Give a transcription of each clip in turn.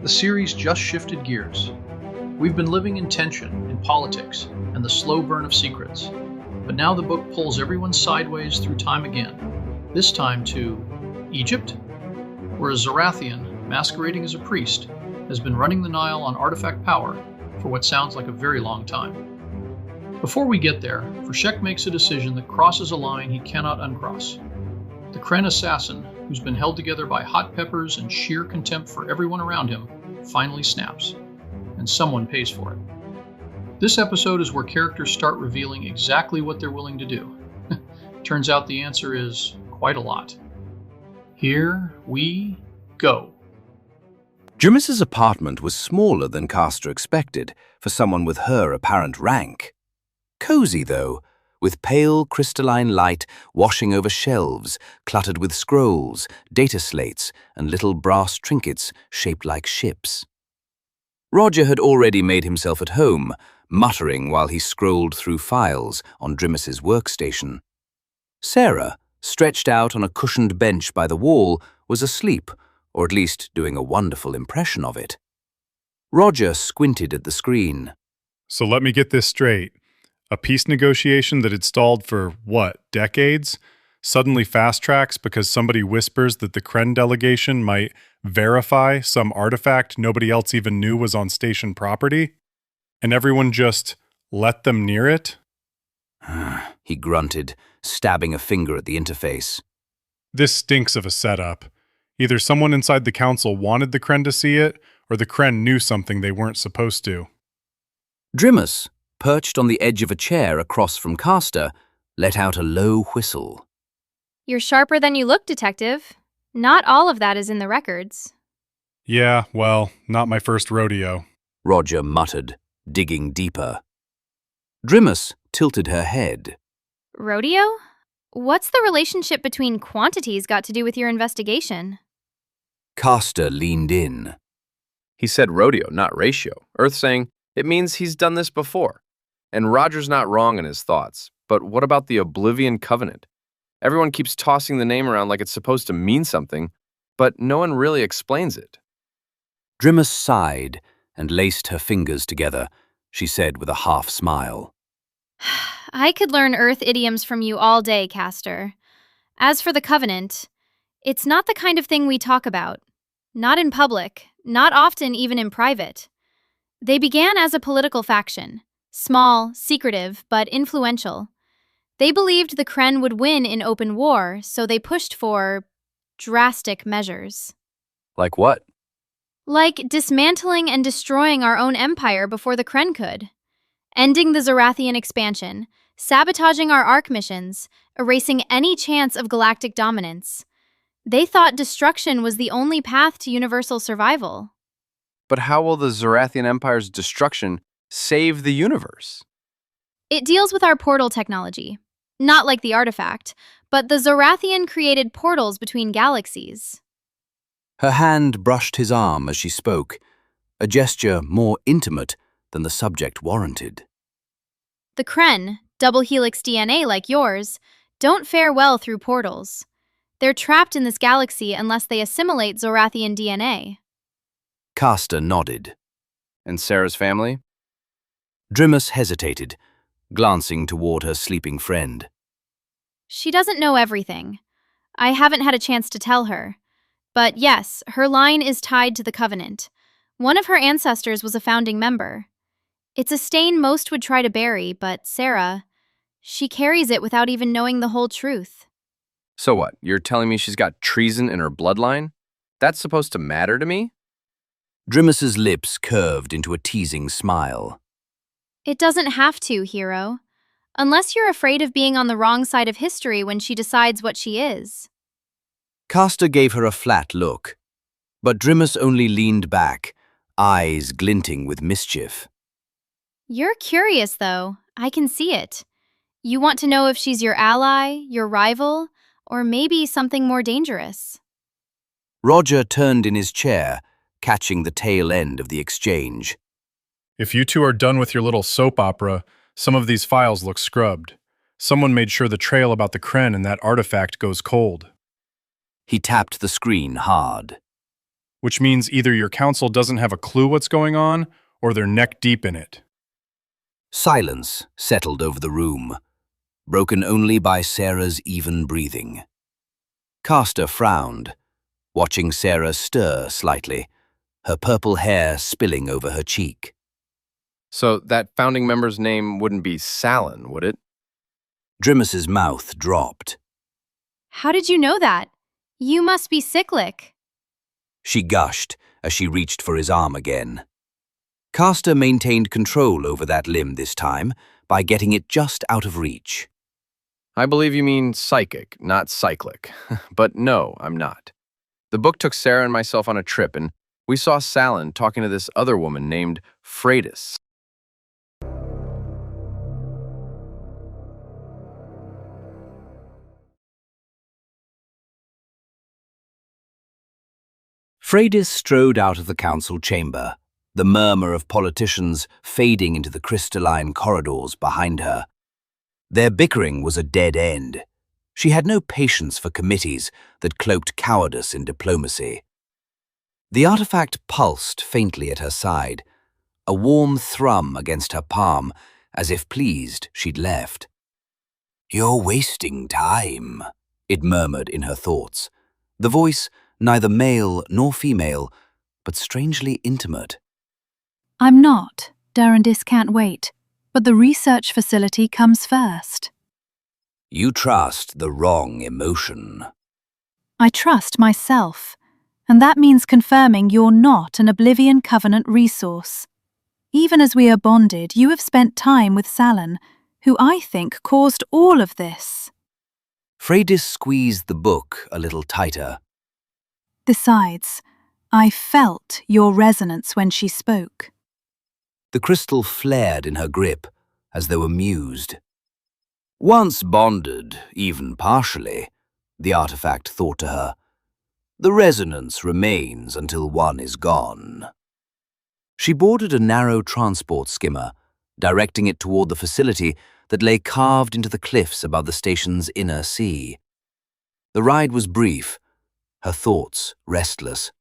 The series just shifted gears. We've been living in tension, in politics, and the slow burn of secrets. But now the book pulls everyone sideways through time again, this time to Egypt, where a Zorathian, masquerading as a priest, has been running the Nile on artifact power for what sounds like a very long time. Before we get there, Freshek makes a decision that crosses a line he cannot uncross. The Kren assassin, who's been held together by hot peppers and sheer contempt for everyone around him, finally snaps, and someone pays for it. This episode is where characters start revealing exactly what they're willing to do. Turns out the answer is quite a lot. Here we go. Drimis's apartment was smaller than Castor expected for someone with her apparent rank. Cozy, though, with pale crystalline light washing over shelves cluttered with scrolls, data slates, and little brass trinkets shaped like ships. Roger had already made himself at home, muttering while he scrolled through files on Drimis's workstation. Sarah, stretched out on a cushioned bench by the wall, was asleep, or at least doing a wonderful impression of it. Roger squinted at the screen. So let me get this straight. A peace negotiation that had stalled for, what, decades, suddenly fast-tracks because somebody whispers that the Kren delegation might verify some artifact nobody else even knew was on station property, and everyone just let them near it? He grunted, stabbing a finger at the interface. This stinks of a setup. Either someone inside the council wanted the Kren to see it, or the Kren knew something they weren't supposed to. Drimis, perched on the edge of a chair across from Castor, let out a low whistle. You're sharper than you look, Detective. Not all of that is in the records. Yeah, well, not my first rodeo. Roger muttered, digging deeper. Drimis tilted her head. Rodeo? What's the relationship between quantities got to do with your investigation? Castor leaned in. He said rodeo, not ratio. Earth saying, it means he's done this before. And Roger's not wrong in his thoughts. But what about the Oblivion Covenant? Everyone keeps tossing the name around like it's supposed to mean something, but no one really explains it. Drimis sighed and laced her fingers together, she said with a half smile. I could learn Earth idioms from you all day, Castor. As for the Covenant, it's not the kind of thing we talk about. Not in public, not often even in private. They began as a political faction, small, secretive, but influential. They believed the Kren would win in open war, so they pushed for drastic measures. Like what? Like dismantling and destroying our own empire before the Kren could. Ending the Zorathian expansion, sabotaging our Ark missions, erasing any chance of galactic dominance. They thought destruction was the only path to universal survival. But how will the Zorathian Empire's destruction save the universe? It deals with our portal technology. Not like the artifact, but the Zorathian created portals between galaxies. Her hand brushed his arm as she spoke, a gesture more intimate than the subject warranted. The Kren, double helix DNA like yours, don't fare well through portals. They're trapped in this galaxy unless they assimilate Zorathian DNA. Castor nodded. And Sarah's family? Drimis hesitated, glancing toward her sleeping friend. She doesn't know everything. I haven't had a chance to tell her. But yes, her line is tied to the Covenant. One of her ancestors was a founding member. It's a stain most would try to bury, but Sarah, she carries it without even knowing the whole truth. So what, you're telling me she's got treason in her bloodline? That's supposed to matter to me? Drimis's lips curved into a teasing smile. It doesn't have to, hero. Unless you're afraid of being on the wrong side of history when she decides what she is. Castor gave her a flat look, but Drimis only leaned back, eyes glinting with mischief. You're curious, though. I can see it. You want to know if she's your ally, your rival, or maybe something more dangerous. Roger turned in his chair, catching the tail end of the exchange. If you two are done with your little soap opera, some of these files look scrubbed. Someone made sure the trail about the Kren and that artifact goes cold. He tapped the screen hard. which means either your council doesn't have a clue what's going on, or they're neck deep in it. Silence settled over the room, broken only by Sarah's even breathing. Castor frowned, watching Sarah stir slightly, her purple hair spilling over her cheek. So that founding member's name wouldn't be Salin, would it? Drimus's mouth dropped. How did you know that? You must be cyclic. She gushed as she reached for his arm again. Castor maintained control over that limb this time by getting it just out of reach. I believe you mean psychic, not cyclic. But no, I'm not. The book took Sarah and myself on a trip, and we saw Salin talking to this other woman named Freydis. Freydis strode out of the council chamber, the murmur of politicians fading into the crystalline corridors behind her. Their bickering was a dead end. She had no patience for committees that cloaked cowardice in diplomacy. The artifact pulsed faintly at her side, a warm thrum against her palm, as if pleased she'd left. "You're wasting time," it murmured in her thoughts, the voice neither male nor female, but strangely intimate. "I'm not. Durandis can't wait. But the research facility comes first." You trust the wrong emotion. "I trust myself, and that means confirming you're not an Oblivion Covenant resource. Even as we are bonded, you have spent time with Salin, who I think caused all of this." Freydis squeezed the book a little tighter. "Besides, I felt your resonance when she spoke." The crystal flared in her grip, as though amused. Once bonded, even partially, the artifact thought to her, the resonance remains until one is gone. She boarded a narrow transport skimmer, directing it toward the facility that lay carved into the cliffs above the station's inner sea. The ride was brief, her thoughts restless.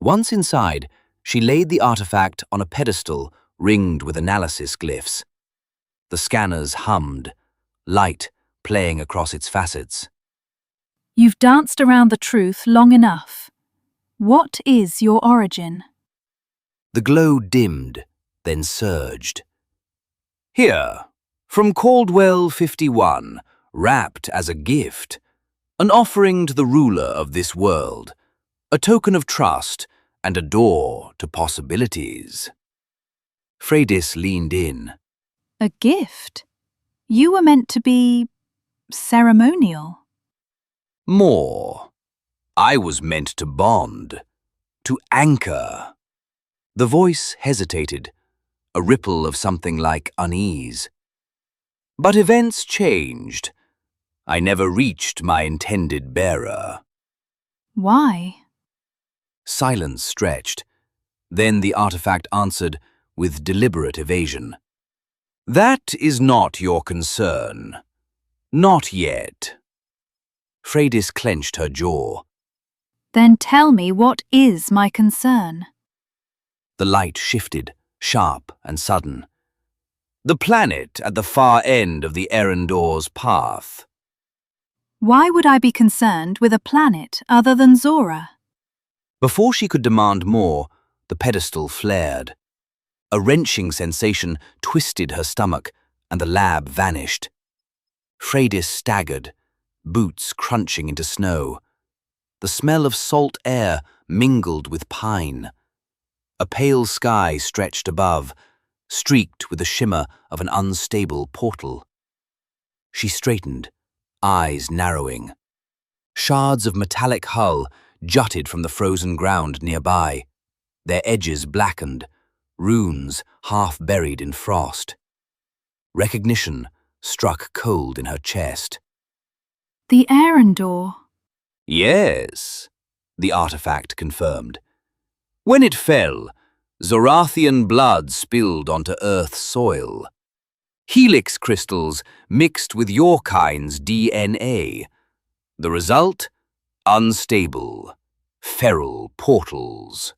Once inside, she laid the artifact on a pedestal ringed with analysis glyphs. The scanners hummed, light playing across its facets. "You've danced around the truth long enough. What is your origin?" The glow dimmed, then surged. "Here, from Caldwell 51, wrapped as a gift, an offering to the ruler of this world, a token of trust and a door to possibilities." Freydis leaned in. "A gift? You were meant to be ceremonial." More. I was meant to bond, to anchor. The voice hesitated, a ripple of something like unease. But events changed. I never reached my intended bearer. "Why?" Silence stretched. Then the artifact answered with deliberate evasion. "That is not your concern. Not yet." Freydis clenched her jaw. "Then tell me what is my concern." The light shifted, sharp and sudden. "The planet at the far end of the Erendor's path." "Why would I be concerned with a planet other than Zora?" Before she could demand more, the pedestal flared. A wrenching sensation twisted her stomach, and the lab vanished. Freydis staggered, boots crunching into snow. The smell of salt air mingled with pine. A pale sky stretched above, streaked with the shimmer of an unstable portal. She straightened, eyes narrowing. Shards of metallic hull jutted from the frozen ground nearby, their edges blackened, runes half buried in frost. Recognition struck cold in her chest. "The Erendor." "Yes," the artifact confirmed. "When it fell, Zorathian blood spilled onto Earth's soil. Helix crystals mixed with your kind's DNA. The result? Unstable. feral portals.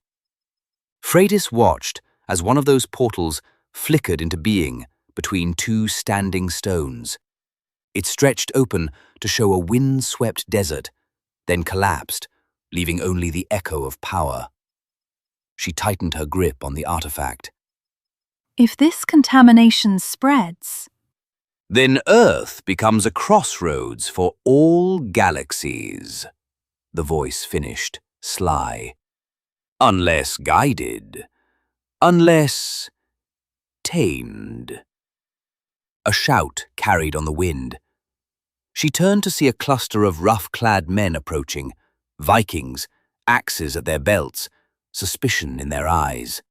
Freydis watched as one of those portals flickered into being between two standing stones. It stretched open to show a wind-swept desert, then collapsed, leaving only the echo of power. She tightened her grip on the artifact. If this contamination spreads, Then Earth becomes a crossroads for all galaxies, the voice finished, sly. Unless guided. Unless tamed. A shout carried on the wind. She turned to see a cluster of rough-clad men approaching, Vikings, axes at their belts, suspicion in their eyes.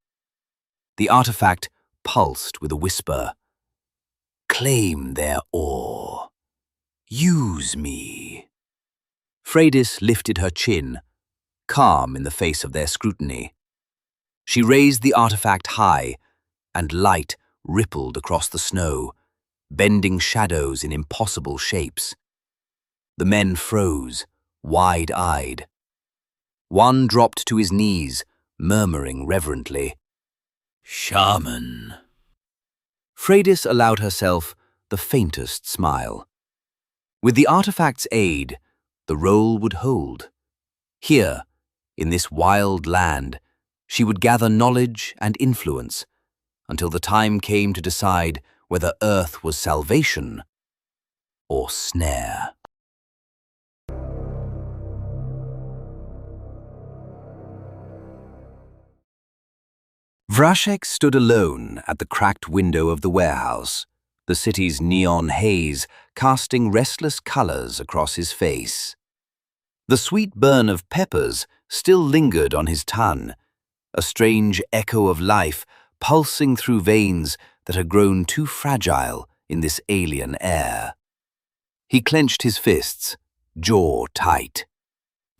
The artifact pulsed with a whisper. Claim their ore. Use me. Freydis lifted her chin, calm in the face of their scrutiny. She raised the artifact high, and light rippled across the snow, bending shadows in impossible shapes. The men froze, wide-eyed. One dropped to his knees, murmuring reverently, "Shaman." Freydis allowed herself the faintest smile. With the artifact's aid, the role would hold. Here, in this wild land, she would gather knowledge and influence until the time came to decide whether Earth was salvation or snare. Vrashek stood alone at the cracked window of the warehouse, the city's neon haze casting restless colors across his face. The sweet burn of peppers still lingered on his tongue, a strange echo of life pulsing through veins that had grown too fragile in this alien air. He clenched his fists, jaw tight.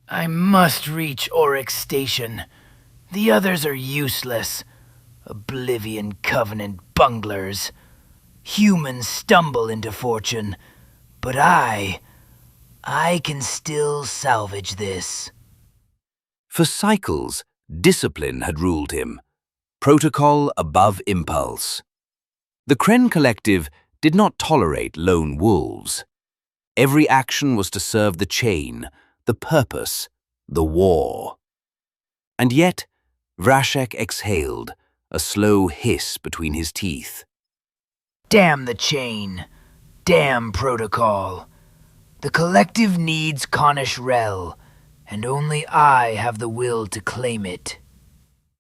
I must reach Oryx Station. The others are useless. Oblivion Covenant bunglers. Humans stumble into fortune, but I can still salvage this. For cycles, discipline had ruled him, protocol above impulse. The Kren Collective did not tolerate lone wolves. Every action was to serve the chain, the purpose, the war. And yet, Vrashek exhaled, a slow hiss between his teeth. Damn the chain. Damn protocol. The collective needs Conash Rel, and only I have the will to claim it.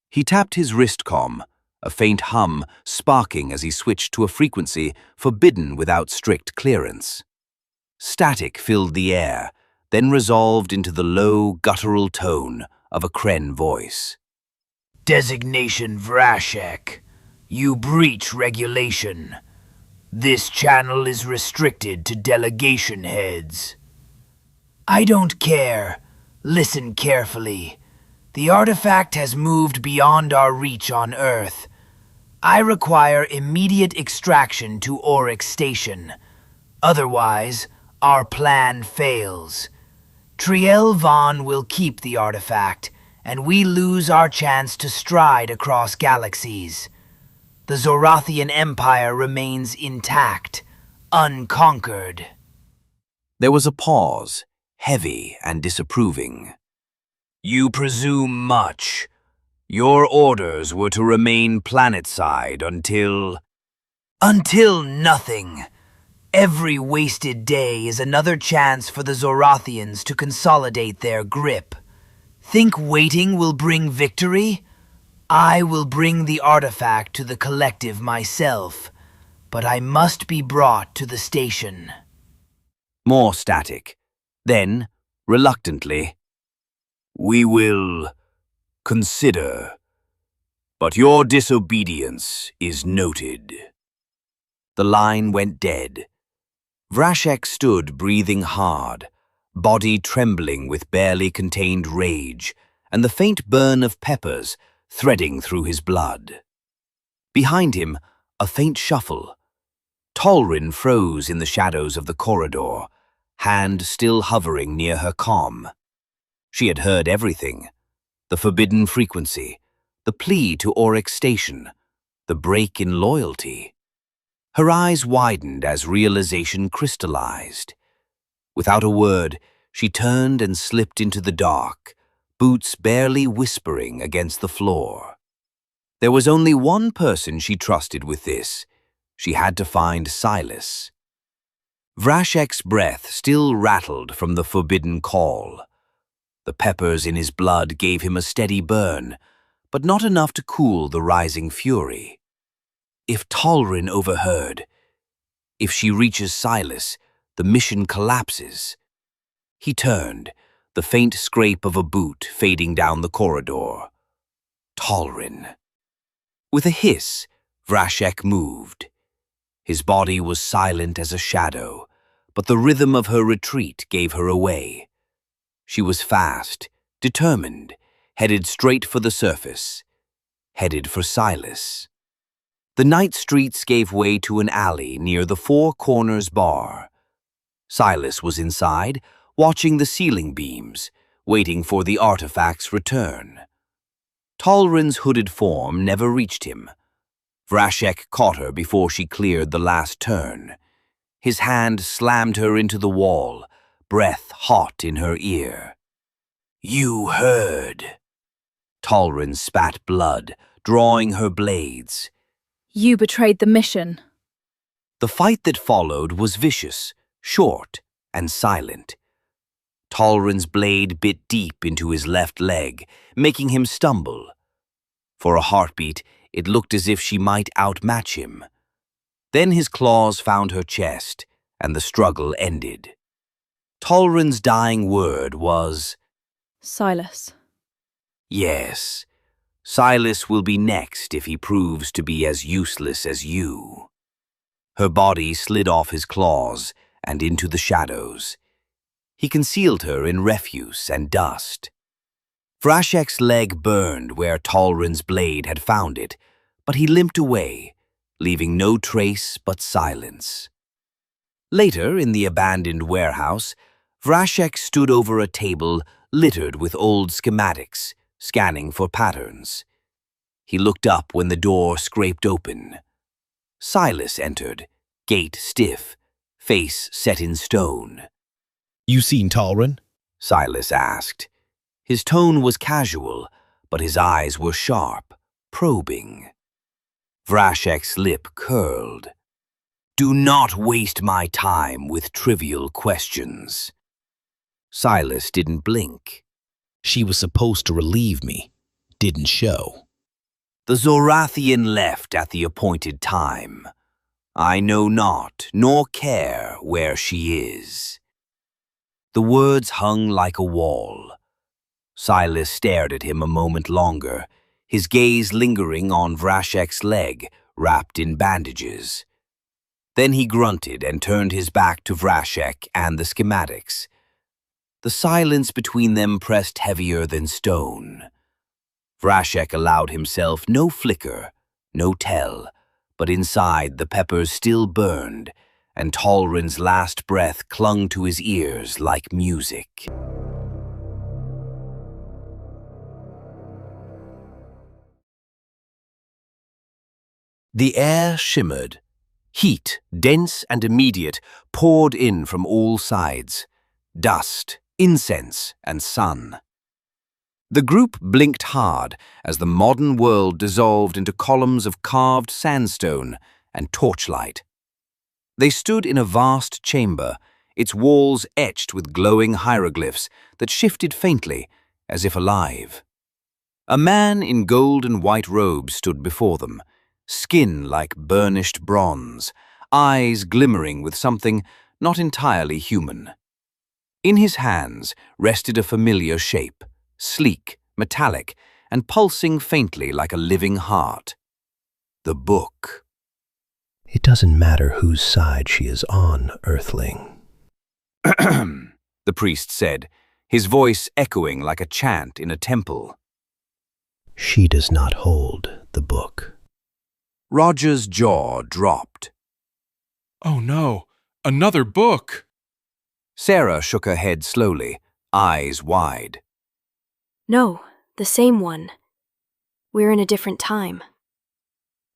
He tapped his wrist comm, a faint hum sparking as he switched to a frequency forbidden without strict clearance. Static filled the air, then resolved into the low, guttural tone of a Kren voice. Designation Vrashek. You breach regulation. This channel is restricted to delegation heads. I don't care. Listen carefully. The artifact has moved beyond our reach on Earth. I require immediate extraction to Oryx Station. Otherwise, our plan fails. Triel Vaughn will keep the artifact, and we lose our chance to stride across galaxies. The Zorathian Empire remains intact, unconquered. There was a pause, heavy and disapproving. You presume much. Your orders were to remain planetside until... Until nothing. Every wasted day is another chance for the Zorathians to consolidate their grip. Think waiting will bring victory? I will bring the artifact to the collective myself, but I must be brought to the station. More static. Then, reluctantly, we will consider, but your disobedience is noted. The line went dead. Vrashek stood breathing hard, body trembling with barely contained rage, and the faint burn of peppers threading through his blood. Behind him, a faint shuffle. Tolrin froze in the shadows of the corridor, hand still hovering near her comm. She had heard everything: the forbidden frequency, the plea to Oryx Station, the break in loyalty. Her eyes widened as realization crystallized. Without a word, she turned and slipped into the dark, boots barely whispering against the floor. There was only one person she trusted with this. She had to find Silas. Vrashek's breath still rattled from the forbidden call. The peppers in his blood gave him a steady burn, but not enough to cool the rising fury. If Talrin overheard, if she reaches Silas, the mission collapses. He turned, the faint scrape of a boot fading down the corridor. Talrin. With a hiss, Vrashek moved. His body was silent as a shadow, but the rhythm of her retreat gave her away. She was fast, determined, headed straight for the surface, headed for Silas. The night streets gave way to an alley near the Four Corners bar. Silas was inside, watching the ceiling beams, waiting for the artifact's return. Talrin's hooded form never reached him. Vrashek caught her before she cleared the last turn. His hand slammed her into the wall, breath hot in her ear. "You heard." Talrin spat blood, drawing her blades. You betrayed the mission. The fight that followed was vicious, short, and silent. Talrin's blade bit deep into his left leg, making him stumble. For a heartbeat, it looked as if she might outmatch him. Then his claws found her chest, and the struggle ended. Talrin's dying word was, Silas. "Yes, Silas will be next if he proves to be as useless as you." Her body slid off his claws and into the shadows. He concealed her in refuse and dust. Vrashek's leg burned where Talrin's blade had found it, but he limped away, leaving no trace but silence. Later, in the abandoned warehouse, Vrashek stood over a table littered with old schematics, scanning for patterns. He looked up when the door scraped open. Silas entered, gait stiff, face set in stone. "You seen Talrin?" Silas asked. His tone was casual, but his eyes were sharp, probing. Vrashek's lip curled. "Do not waste my time with trivial questions." Silas didn't blink. "She was supposed to relieve me. Didn't show." "The Zorathian left at the appointed time. I know not, nor care where she is." The words hung like a wall. Silas stared at him a moment longer, his gaze lingering on Vrashek's leg, wrapped in bandages. Then he grunted and turned his back to Vrashek and the schematics. The silence between them pressed heavier than stone. Vrashek allowed himself no flicker, no tell, but inside the peppers still burned, and Talrin's last breath clung to his ears like music. The air shimmered. Heat, dense and immediate, poured in from all sides. Dust, incense, and sun. The group blinked hard as the modern world dissolved into columns of carved sandstone and torchlight. They stood in a vast chamber, its walls etched with glowing hieroglyphs that shifted faintly, as if alive. A man in gold and white robes stood before them, skin like burnished bronze, eyes glimmering with something not entirely human. In his hands rested a familiar shape, sleek, metallic, and pulsing faintly like a living heart. The book. "It doesn't matter whose side she is on, Earthling," the priest said, his voice echoing like a chant in a temple. "She does not hold the book." Roger's jaw dropped. Oh no, another book! Sarah shook her head slowly, eyes wide. No, the same one. We're in a different time.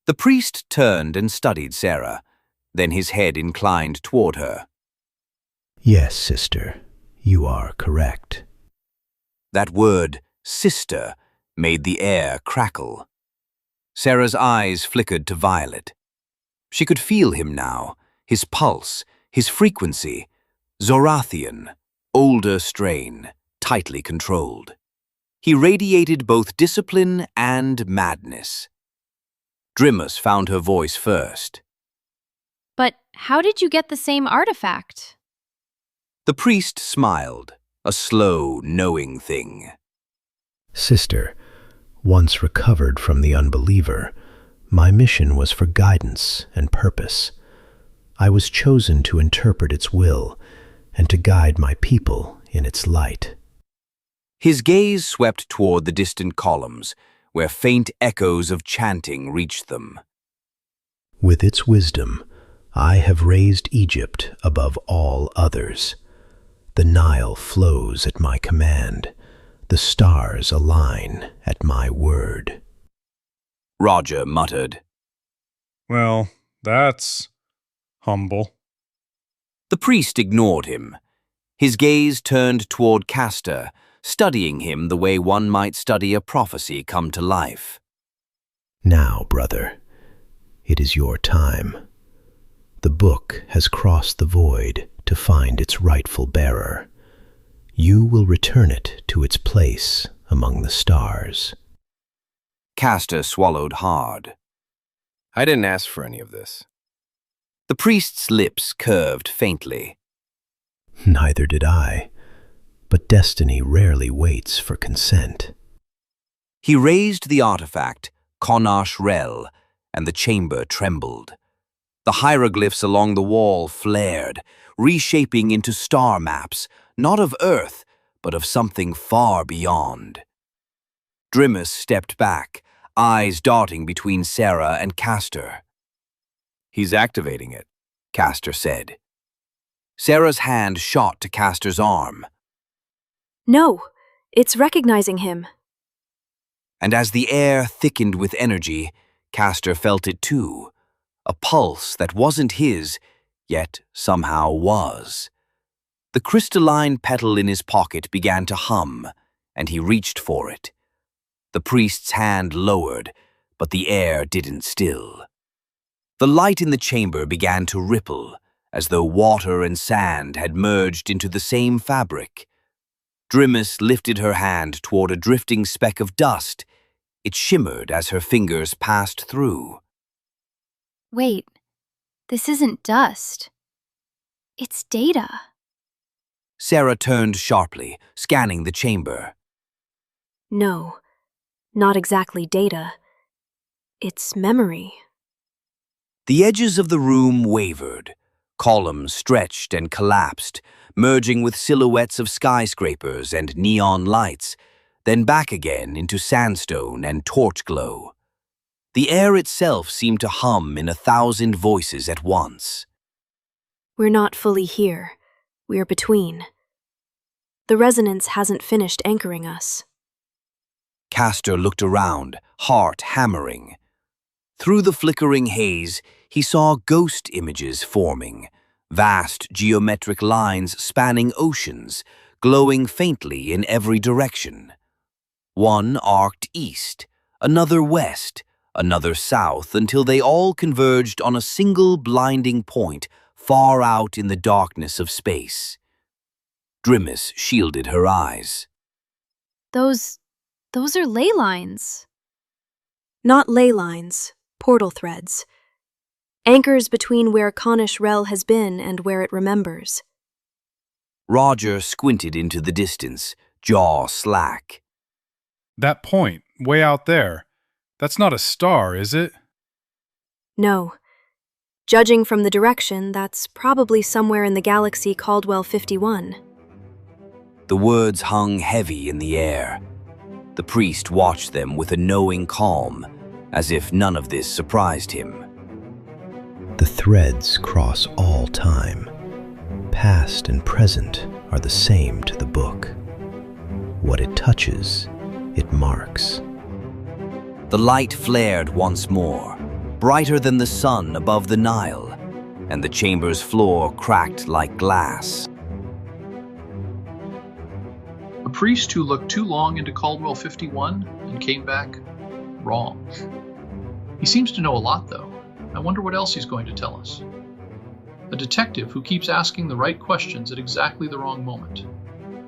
The priest turned and studied Sarah, then his head inclined toward her. Yes, sister, you are correct. That word, sister, made the air crackle. Sarah's eyes flickered to violet. She could feel him now, his pulse, his frequency, Zorathian, older strain, tightly controlled. He radiated both discipline and madness. Drimus found her voice first. But how did you get the same artifact? The priest smiled, a slow, knowing thing. Sister, once recovered from the unbeliever, my mission was for guidance and purpose. I was chosen to interpret its will and to guide my people in its light. His gaze swept toward the distant columns, where faint echoes of chanting reached them. With its wisdom, I have raised Egypt above all others. The Nile flows at my command. The stars align at my word. Roger muttered. Well, that's humble. The priest ignored him. His gaze turned toward Castor, studying him the way one might study a prophecy come to life. Now, brother, it is your time. The book has crossed the void to find its rightful bearer. You will return it to its place among the stars. Castor swallowed hard. I didn't ask for any of this. The priest's lips curved faintly. Neither did I, but destiny rarely waits for consent. He raised the artifact, Conash Rel, and the chamber trembled. The hieroglyphs along the wall flared, reshaping into star maps, not of Earth, but of something far beyond. Drimus stepped back, eyes darting between Sarah and Castor. He's activating it, Castor said. Sarah's hand shot to Castor's arm. No, it's recognizing him. And as the air thickened with energy, Castor felt it too. A pulse that wasn't his, yet somehow was. The crystalline petal in his pocket began to hum, and he reached for it. The priest's hand lowered, but the air didn't still. The light in the chamber began to ripple, as though water and sand had merged into the same fabric. Drimus lifted her hand toward a drifting speck of dust. It shimmered as her fingers passed through. Wait, this isn't dust. It's data. Sarah turned sharply, scanning the chamber. No, not exactly data. It's memory. The edges of the room wavered. Columns stretched and collapsed, merging with silhouettes of skyscrapers and neon lights, then back again into sandstone and torch glow. The air itself seemed to hum in 1,000 voices at once. We're not fully here. We're between. The resonance hasn't finished anchoring us. Castor looked around, heart hammering. Through the flickering haze, he saw ghost images forming, vast geometric lines spanning oceans, glowing faintly in every direction. One arced east, another west, another south, until they all converged on a single blinding point far out in the darkness of space. Drimus shielded her eyes. Those are ley lines. Not ley lines, portal threads. Anchors between where Conash Rel has been and where it remembers. Roger squinted into the distance, jaw slack. That point, way out there, that's not a star, is it? No. Judging from the direction, that's probably somewhere in the galaxy Caldwell 51. The words hung heavy in the air. The priest watched them with a knowing calm, as if none of this surprised him. The threads cross all time. Past and present are the same to the book. What it touches it marks. The light flared once more, brighter than the sun above the Nile, and the chamber's floor cracked like glass. A priest who looked too long into Caldwell 51 and came back wrong. He seems to know a lot, though. I wonder what else he's going to tell us. A detective who keeps asking the right questions at exactly the wrong moment.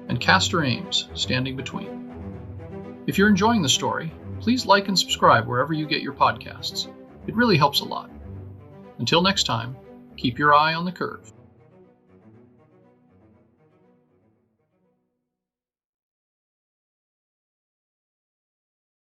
And Castor Ames standing between. If you're enjoying the story, please like and subscribe wherever you get your podcasts. It really helps a lot. Until next time, keep your eye on the curve.